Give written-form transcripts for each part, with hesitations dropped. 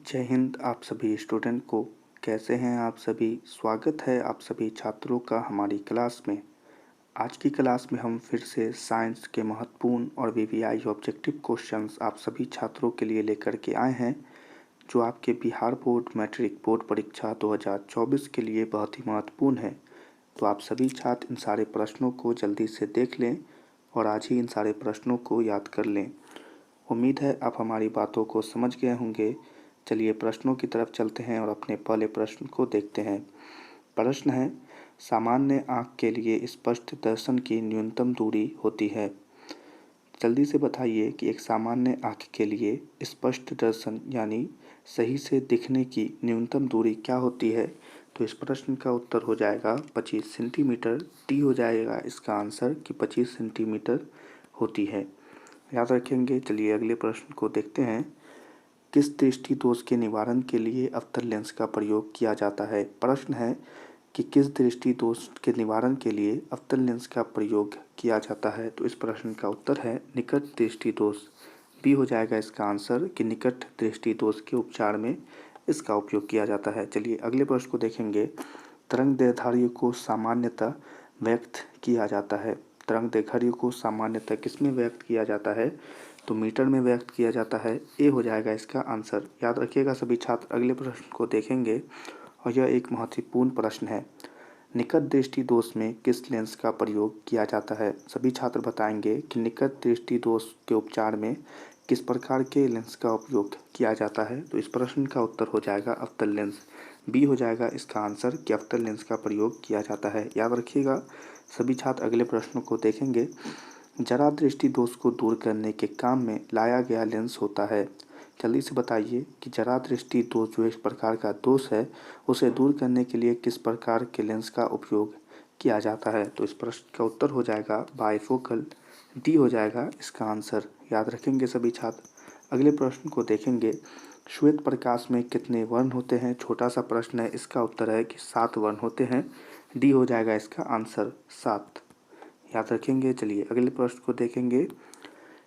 जय हिंद आप सभी स्टूडेंट को। कैसे हैं आप सभी। स्वागत है आप सभी छात्रों का हमारी क्लास में। आज की क्लास में हम फिर से साइंस के महत्वपूर्ण और वीवीआई ऑब्जेक्टिव क्वेश्चंस आप सभी छात्रों के लिए लेकर के आए हैं, जो आपके बिहार बोर्ड मैट्रिक बोर्ड परीक्षा 2024 के लिए बहुत ही महत्वपूर्ण है। तो आप सभी छात्र इन सारे प्रश्नों को जल्दी से देख लें और आज ही इन सारे प्रश्नों को याद कर लें। उम्मीद है आप हमारी बातों को समझ गए होंगे। चलिए प्रश्नों की तरफ चलते हैं और अपने पहले प्रश्न को देखते हैं। प्रश्न है, सामान्य आँख के लिए स्पष्ट दर्शन की न्यूनतम दूरी होती है। जल्दी से बताइए कि एक सामान्य आँख के लिए स्पष्ट दर्शन यानी सही से दिखने की न्यूनतम दूरी क्या होती है। तो इस प्रश्न का उत्तर हो जाएगा 25 सेंटीमीटर। डी हो जाएगा इसका आंसर कि 25 सेंटीमीटर होती है। याद रखेंगे। चलिए अगले प्रश्न को देखते हैं। किस दृष्टि दोष के निवारण के लिए अवतल लेंस का प्रयोग किया जाता है। प्रश्न है कि किस दृष्टि दोष के निवारण के लिए अवतल लेंस का प्रयोग किया जाता है। तो इस प्रश्न का उत्तर है निकट दृष्टि दोष। बी हो जाएगा इसका आंसर कि निकट दृष्टि दोष के उपचार में इसका उपयोग किया जाता है। चलिए अगले प्रश्न को देखेंगे। तरंग दैर्ध्य को सामान्यतः व्यक्त किया जाता है। तरंग दैर्ध्य को सामान्यतः किसमें व्यक्त किया जाता है। तो मीटर में व्यक्त किया जाता है। ए हो जाएगा इसका आंसर। याद रखिएगा सभी छात्र। अगले प्रश्न को देखेंगे और यह एक महत्वपूर्ण प्रश्न है। निकट दृष्टि दोष में किस लेंस का प्रयोग किया जाता है। सभी छात्र बताएंगे कि निकट दृष्टि दोष के उपचार में किस प्रकार के लेंस का उपयोग किया जाता है। तो इस प्रश्न का उत्तर हो जाएगा अवतल लेंस। बी हो जाएगा इसका आंसर कि अवतल लेंस का प्रयोग किया जाता है। याद रखिएगा सभी छात्र। अगले प्रश्न को देखेंगे। जरा दृष्टि दोष को दूर करने के काम में लाया गया लेंस होता है। जल्दी से बताइए कि जरा दृष्टि दोष जो एक प्रकार का दोष है, उसे दूर करने के लिए किस प्रकार के लेंस का उपयोग किया जाता है। तो इस प्रश्न का उत्तर हो जाएगा बाइफोकल। डी हो जाएगा इसका आंसर। याद रखेंगे सभी छात्र। अगले प्रश्न को देखेंगे। श्वेत प्रकाश में कितने वर्ण होते हैं। छोटा सा प्रश्न है। इसका उत्तर है कि 7 वर्ण होते हैं। डी हो जाएगा इसका आंसर 7। याद रखेंगे। चलिए अगले प्रश्न को देखेंगे।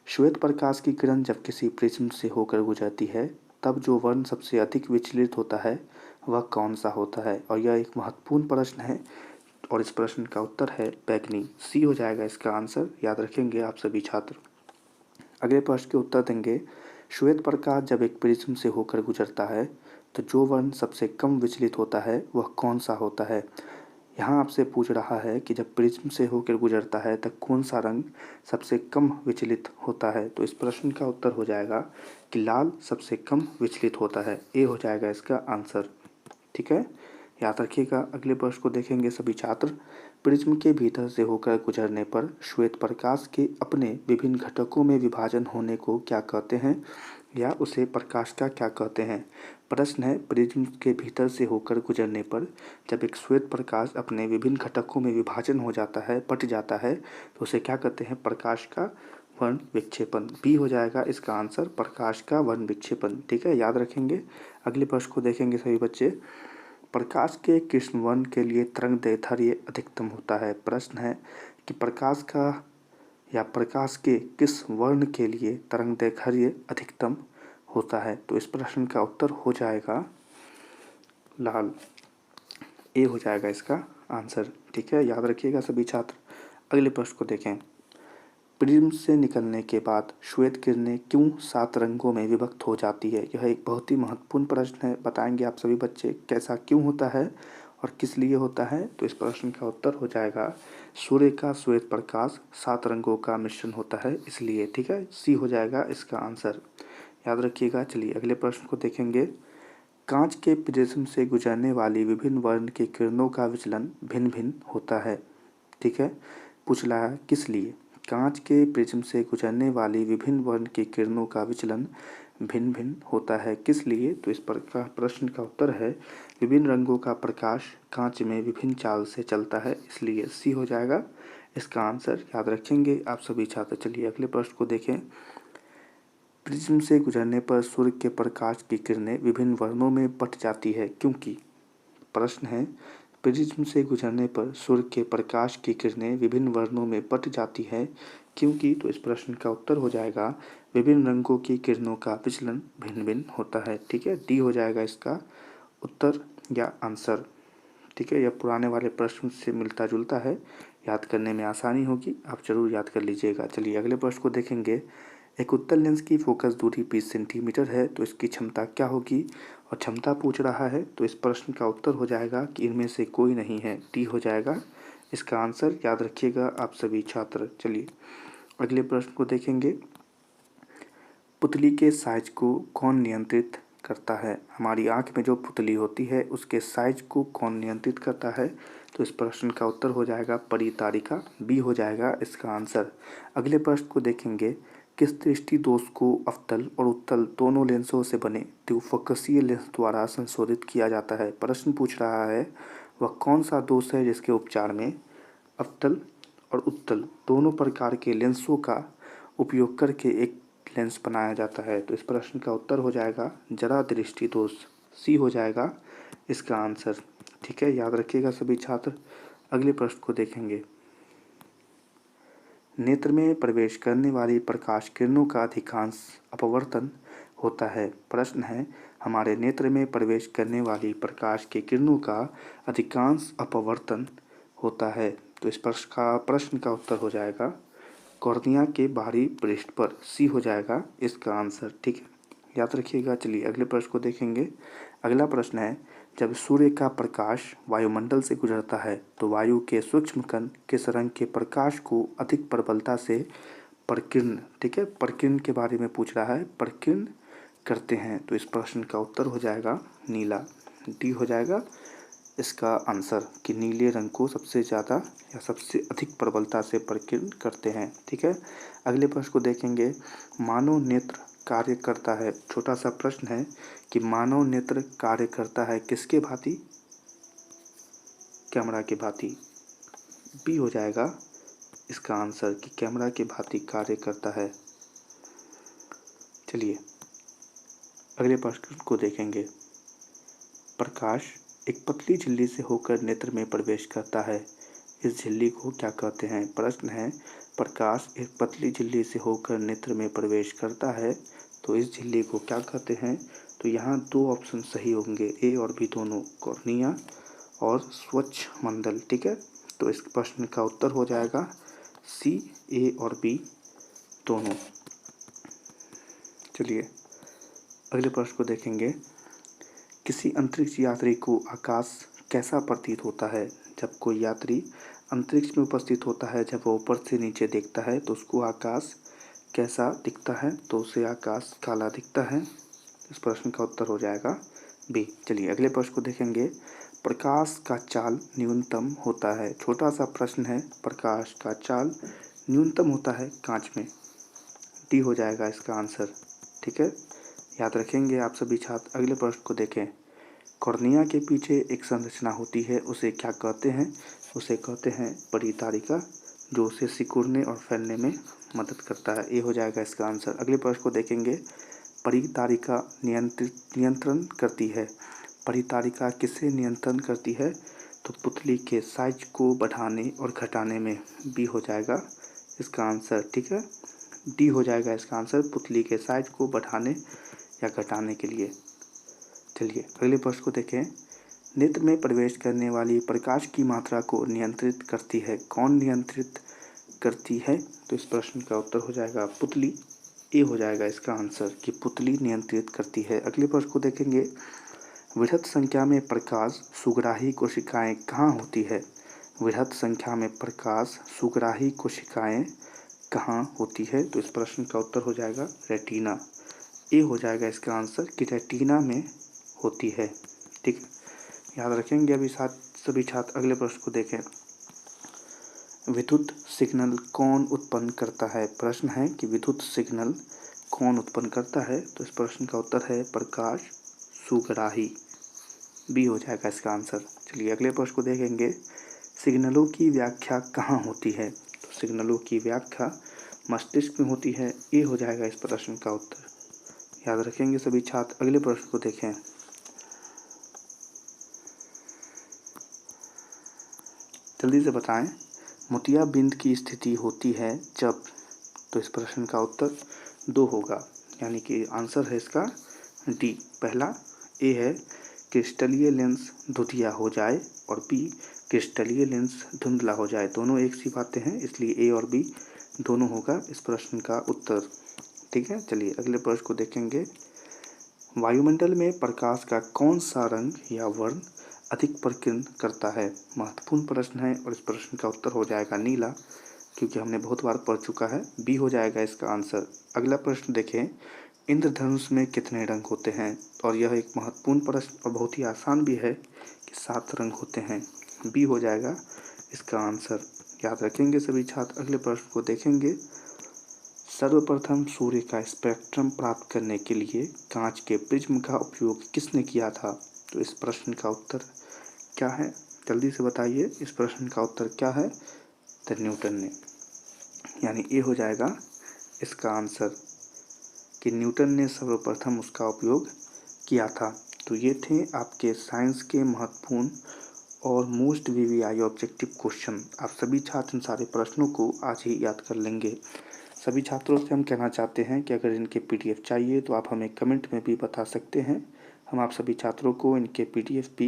श्वेत प्रकाश की किरण जब किसी प्रिज्म से होकर गुजरती है, तब जो वर्ण सबसे अधिक विचलित होता है वह कौन सा होता है। और यह एक महत्वपूर्ण प्रश्न है और इस प्रश्न का उत्तर है बैगनी। सी हो जाएगा इसका आंसर। याद रखेंगे आप सभी छात्र। अगले प्रश्न के उत्तर देंगे। श्वेत प्रकाश जब एक प्रिज्म से होकर गुजरता है, तो जो वर्ण सबसे कम विचलित होता है वह कौन सा होता है। यहाँ आपसे पूछ रहा है कि जब प्रिज्म से होकर गुजरता है तब कौन सा रंग सबसे कम विचलित होता है। तो इस प्रश्न का उत्तर हो जाएगा कि लाल सबसे कम विचलित होता है। ए हो जाएगा इसका आंसर। ठीक है, याद रखिएगा। अगले प्रश्न को देखेंगे सभी छात्र। प्रिज्म के भीतर से होकर गुजरने पर श्वेत प्रकाश के अपने विभिन्न घटकों में विभाजन होने को क्या कहते हैं, या उसे प्रकाश का क्या कहते हैं। प्रश्न है, प्रिज्म के भीतर से होकर गुजरने पर जब एक श्वेत प्रकाश अपने विभिन्न घटकों में विभाजन हो जाता है, बट जाता है, तो उसे क्या कहते हैं, प्रकाश का वर्ण विक्षेपण। बी हो जाएगा इसका आंसर, प्रकाश का वर्ण विक्षेपण। ठीक है, याद रखेंगे। अगले प्रश्न को देखेंगे सभी बच्चे। प्रकाश के किस वर्ण के लिए तरंग दैर्ध्य अधिकतम होता है। प्रश्न है कि प्रकाश का या प्रकाश के किस वर्ण के लिए तरंग दैर्ध्य अधिकतम होता है। तो इस प्रश्न का उत्तर हो जाएगा लाल। ए हो जाएगा इसका आंसर। ठीक है, याद रखिएगा सभी छात्र। अगले प्रश्न को देखें। प्रिज्म से निकलने के बाद श्वेत किरणें क्यों 7 रंगों में विभक्त हो जाती है। यह एक बहुत ही महत्वपूर्ण प्रश्न है। बताएंगे आप सभी बच्चे कैसा क्यों होता है और किस लिए होता है। तो इस प्रश्न का उत्तर हो जाएगा सूर्य का श्वेत प्रकाश 7 रंगों का मिश्रण होता है इसलिए। ठीक है, सी हो जाएगा इसका आंसर। याद रखिएगा। चलिए अगले प्रश्न को देखेंगे। कांच के प्रिज्म से गुजरने वाली विभिन्न वर्ण की किरणों का विचलन भिन्न भिन्न होता है। ठीक है, पूछ रहा है किस लिए। कांच के प्रिज्म से गुजरने वाली विभिन्न वर्ण की किरणों का विचलन भिन्न भिन्न होता है किस लिए। तो इस प्रश्न का उत्तर है विभिन्न रंगों का प्रकाश कांच में विभिन्न चाल से चलता है इसलिए। सी हो जाएगा इसका आंसर। याद रखेंगे आप सभी छात्र। चलिए अगले प्रश्न को देखें। प्रिज्म से गुजरने पर सूर्य के प्रकाश की किरणें विभिन्न वर्णों में बट जाती है क्योंकि। प्रश्न है, प्रिज्म से गुजरने पर सूर्य के प्रकाश की किरणें विभिन्न वर्णों में बट जाती है क्योंकि। तो इस प्रश्न का उत्तर हो जाएगा विभिन्न रंगों की किरणों का विचलन भिन्न भिन्न होता है। ठीक है, डी हो जाएगा इसका उत्तर या आंसर। ठीक है, यह पुराने वाले प्रश्न से मिलता जुलता है, याद करने में आसानी होगी, आप जरूर याद कर लीजिएगा। चलिए अगले प्रश्न को देखेंगे। एक उत्तल लेंस की फोकस दूरी 20 सेंटीमीटर है, तो इसकी क्षमता क्या होगी? और क्षमता पूछ रहा है, तो इस प्रश्न का उत्तर हो जाएगा कि इनमें से कोई नहीं है, डी हो जाएगा इसका आंसर। याद रखिएगा आप सभी छात्र। चलिए अगले प्रश्न को देखेंगे। पुतली के साइज को कौन नियंत्रित करता है? हमारी आँख में जो पुतली होती है उसके साइज को कौन नियंत्रित करता है? तो इस प्रश्न का उत्तर हो जाएगा परितारिका, बी हो जाएगा इसका आंसर। अगले प्रश्न को देखेंगे। किस दृष्टि दोष को अवतल और उत्तल दोनों लेंसों से बने द्विफोकसीय लेंस द्वारा संशोधित किया जाता है? प्रश्न पूछ रहा है वह कौन सा दोष है जिसके उपचार में अवतल और उत्तल दोनों प्रकार के लेंसों का उपयोग करके एक लेंस बनाया जाता है? तो इस प्रश्न का उत्तर हो जाएगा जरा दृष्टि दोष, सी हो जाएगा इसका आंसर। ठीक है, याद रखिएगा सभी छात्र। अगले प्रश्न को देखेंगे। नेत्र में प्रवेश करने वाली प्रकाश किरणों का अधिकांश अपवर्तन होता है। प्रश्न है हमारे नेत्र में प्रवेश करने वाली प्रकाश की किरणों का अधिकांश अपवर्तन होता है। तो इस प्रश्न का उत्तर हो जाएगा कॉर्निया के बाहरी पृष्ठ पर, सी हो जाएगा इसका आंसर। ठीक है, याद रखिएगा। चलिए अगले प्रश्न को देखेंगे। अगला प्रश्न है जब सूर्य का प्रकाश वायुमंडल से गुजरता है तो वायु के सूक्ष्म कण किस रंग के प्रकाश को अधिक प्रबलता से प्रकीर्ण, ठीक है, प्रकीर्ण के बारे में पूछ रहा है, प्रकीर्ण करते हैं? तो इस प्रश्न का उत्तर हो जाएगा नीला, डी हो जाएगा इसका आंसर कि नीले रंग को सबसे ज़्यादा या सबसे अधिक प्रबलता से प्रकीर्ण करते हैं। ठीक है, अगले प्रश्न को देखेंगे। मानव नेत्र कार्य करता है, छोटा सा प्रश्न है कि मानव नेत्र कार्य करता है किसके भांति? कैमरा के भांति, बी हो जाएगा इसका आंसर कि कैमरा के भांति कार्य करता है। चलिए अगले प्रश्न को देखेंगे। प्रकाश एक पतली झिल्ली से होकर नेत्र में प्रवेश करता है, इस झिल्ली को क्या कहते हैं? प्रश्न है प्रकाश एक पतली झिल्ली से होकर नेत्र में प्रवेश करता है, तो इस झिल्ली को क्या कहते हैं? तो यहाँ दो ऑप्शन सही होंगे, ए और बी दोनों, कॉर्निया और स्वच्छ मंडल। ठीक है, तो इस प्रश्न का उत्तर हो जाएगा सी, ए और बी दोनों। चलिए अगले प्रश्न को देखेंगे। किसी अंतरिक्ष यात्री को आकाश कैसा प्रतीत होता है? जब कोई यात्री अंतरिक्ष में उपस्थित होता है, जब वह ऊपर से नीचे देखता है तो उसको आकाश कैसा दिखता है? तो उसे आकाश काला दिखता है। इस प्रश्न का उत्तर हो जाएगा बी। चलिए अगले प्रश्न को देखेंगे। प्रकाश का चाल न्यूनतम होता है, छोटा सा प्रश्न है, प्रकाश का चाल न्यूनतम होता है कांच में, डी हो जाएगा इसका आंसर। ठीक है, याद रखेंगे आप सभी छात्र। अगले प्रश्न को देखें। कॉर्निया के पीछे एक संरचना होती है, उसे क्या कहते हैं? उसे कहते हैं परितारिका, जो उसे सिकुड़ने और फैलने में मदद करता है, ये हो जाएगा इसका आंसर। अगले प्रश्न को देखेंगे। परितारिका नियंत्रण करती है, परितारिका किसे नियंत्रण करती है? तो पुतली के साइज को बढ़ाने और घटाने में, बी हो जाएगा इसका आंसर। ठीक है, डी हो जाएगा इसका आंसर, पुतली के साइज को बढ़ाने या घटाने के लिए। चलिए अगले प्रश्न को देखें। नेत्र में प्रवेश करने वाली प्रकाश की मात्रा को नियंत्रित करती है, कौन नियंत्रित करती है? तो इस प्रश्न का उत्तर हो जाएगा पुतली, ए हो जाएगा इसका आंसर कि पुतली नियंत्रित करती है। अगले प्रश्न को देखेंगे। वृहत संख्या में प्रकाश सुग्राही कोशिकाएं कहाँ होती है? वृहत संख्या में प्रकाश सुग्राही कोशिकाएं कहाँ होती है? तो इस प्रश्न का उत्तर हो जाएगा रेटिना, ए हो जाएगा इसका आंसर कि रेटिना में होती है। ठीक, याद रखेंगे अभी सभी छात्र। अगले प्रश्न को देखें। विद्युत सिग्नल कौन उत्पन्न करता है? प्रश्न है कि विद्युत सिग्नल कौन उत्पन्न करता है? तो इस प्रश्न का उत्तर है प्रकाश सुग्राही, बी हो जाएगा इसका आंसर। चलिए अगले प्रश्न को देखेंगे। सिग्नलों की व्याख्या कहाँ होती है? तो सिग्नलों की व्याख्या मस्तिष्क में होती है, ए हो जाएगा इस प्रश्न का उत्तर। याद रखेंगे सभी छात्र। अगले प्रश्न को देखें। जल्दी से बताएं। मोतियाबिंद की स्थिति होती है जब, तो इस प्रश्न का उत्तर 2 होगा, यानी कि आंसर है इसका डी पहला। ए है क्रिस्टलीय लेंस धुंधिया हो जाए और बी क्रिस्टलीय लेंस धुंधला हो जाए। दोनों एक सी बातें हैं, इसलिए ए और बी दोनों होगा इस प्रश्न का उत्तर। ठीक है, चलिए अगले प्रश्न को देखेंगे। वायुमंडल में प्रकाश का कौन सा रंग या वर्ण अधिक प्रकीर्णन करता है? महत्वपूर्ण प्रश्न है और इस प्रश्न का उत्तर हो जाएगा नीला, क्योंकि हमने बहुत बार पढ़ चुका है। बी हो जाएगा इसका आंसर। अगला प्रश्न देखें, इंद्रधनुष में कितने रंग होते हैं? और यह एक महत्वपूर्ण प्रश्न और बहुत ही आसान भी है कि 7 रंग होते हैं। बी हो जाएगा इसका आंसर, याद रखेंगे सभी छात्र। अगले प्रश्न को देखेंगे। सर्वप्रथम सूर्य का स्पेक्ट्रम प्राप्त करने के लिए कांच के प्रिज्म का उपयोग किसने किया था? तो इस प्रश्न का उत्तर क्या है? जल्दी से बताइए, इस प्रश्न का उत्तर क्या है? तो न्यूटन ने, यानी ए हो जाएगा इसका आंसर कि न्यूटन ने सर्वप्रथम उसका उपयोग किया था। तो ये थे आपके साइंस के महत्वपूर्ण और मोस्ट वीवीआई ऑब्जेक्टिव क्वेश्चन। आप सभी छात्र इन सारे प्रश्नों को आज ही याद कर लेंगे। सभी छात्रों से हम कहना चाहते हैं कि अगर इनके पीडीएफ चाहिए तो आप हमें कमेंट में भी बता सकते हैं। हम आप सभी छात्रों को इनके पीडीएफ भी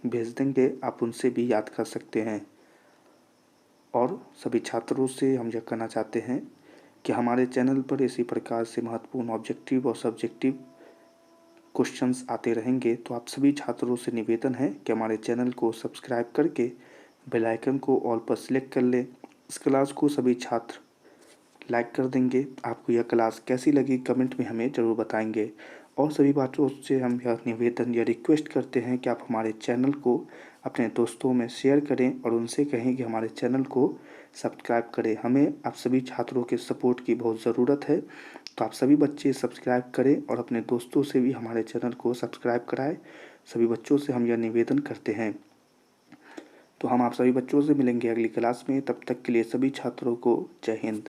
भेज देंगे, आप उनसे भी याद कर सकते हैं। और सभी छात्रों से हम यह कहना चाहते हैं कि हमारे चैनल पर इसी प्रकार से महत्वपूर्ण ऑब्जेक्टिव और सब्जेक्टिव क्वेश्चंस आते रहेंगे। तो आप सभी छात्रों से निवेदन है कि हमारे चैनल को सब्सक्राइब करके बेल आइकन को ऑल पर सिलेक्ट कर लें। इस क्लास को सभी छात्र लाइक कर देंगे। आपको यह क्लास कैसी लगी कमेंट में हमें ज़रूर बताएंगे। और सभी बातों से हम यह निवेदन या रिक्वेस्ट करते हैं कि आप हमारे चैनल को अपने दोस्तों में शेयर करें और उनसे कहें कि हमारे चैनल को सब्सक्राइब करें। हमें आप सभी छात्रों के सपोर्ट की बहुत ज़रूरत है। तो आप सभी बच्चे सब्सक्राइब करें और अपने दोस्तों से भी हमारे चैनल को सब्सक्राइब कराएं। सभी बच्चों से हम यह निवेदन करते हैं। तो हम आप सभी बच्चों से मिलेंगे अगली क्लास में। तब तक के लिए सभी छात्रों को जय हिंद।